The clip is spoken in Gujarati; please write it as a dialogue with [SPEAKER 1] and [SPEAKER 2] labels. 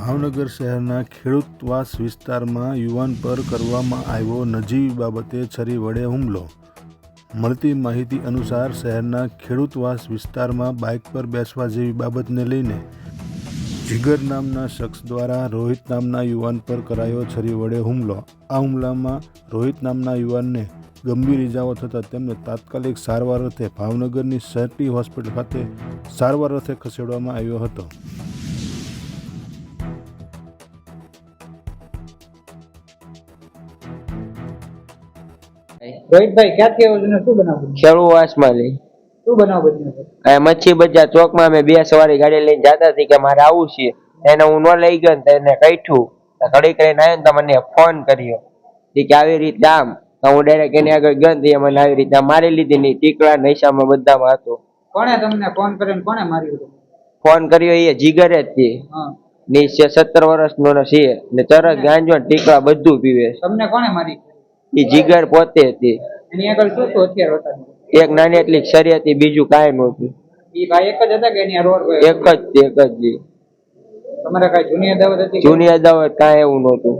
[SPEAKER 1] ભાવનગર શહેરના ખેડૂતવાસ વિસ્તારમાં યુવાન પર કરવામાં આવ્યો નજીવી બાબતે છરી વડે હુમલો. મળતી માહિતી અનુસાર શહેરના ખેડૂતવાસ વિસ્તારમાં બાઇક પર બેસવા જેવી બાબતને લઈને જીગર નામના શખ્સ દ્વારા રોહિત નામના યુવાન પર કરાયો છરી વડે હુમલો. આ હુમલામાં રોહિત નામના યુવાનને ગંભીર ઇજાઓ થતાં તેમને તાત્કાલિક સારવાર અર્થે ભાવનગરની સટી હોસ્પિટલ ખાતે સારવાર અર્થે ખસેડવામાં આવ્યો હતો.
[SPEAKER 2] રોહિતભાઈ ક્યાંથી આવો છો ને શું બનાવ બન્યો?
[SPEAKER 3] ખેડૂતવાસમાં લઈ
[SPEAKER 2] શું બનાવ બન્યો છે?
[SPEAKER 3] મચ્છી બજાર ચોકમાં અમે બે સવારી ગાડી લઈને જતા હતી કે મારે આવું છે. એને હું ન લઈ ગયો ને તો એને કહીઠું ઘડી કરીને આવ્યો ને તો મને ફોન કર્યો કે આવી રીતે આમ. તો હું ડાયરેક્ટ એની આગળ ગયો ને મને આવી રીતે મારી લીધી ની ટીકડા નૈશામાં બધામાં હતો.
[SPEAKER 2] કોણે તમને ફોન કરીને કોણે માર્યું?
[SPEAKER 3] ફોન કર્યો એ જીગર જ છે. ની 17 વર્ષનો છે ને તરત ગાંજો ને ટીકડા બધું પીવે.
[SPEAKER 2] તમને કોણે મારી?
[SPEAKER 3] એ જીગર પોતે હતી.
[SPEAKER 2] એની આગળ શું શું હથિયાર હતા?
[SPEAKER 3] એક નાની એટલી શરી હતી, બીજું કાંઈ નહોતું.
[SPEAKER 2] એ ભાઈ એક જ હતા કે એની રોડ
[SPEAKER 3] એક જ.
[SPEAKER 2] તમારે કઈ જૂની અદાવત હતી?
[SPEAKER 3] જૂની અદાવત કાંઈ એવું નહોતું.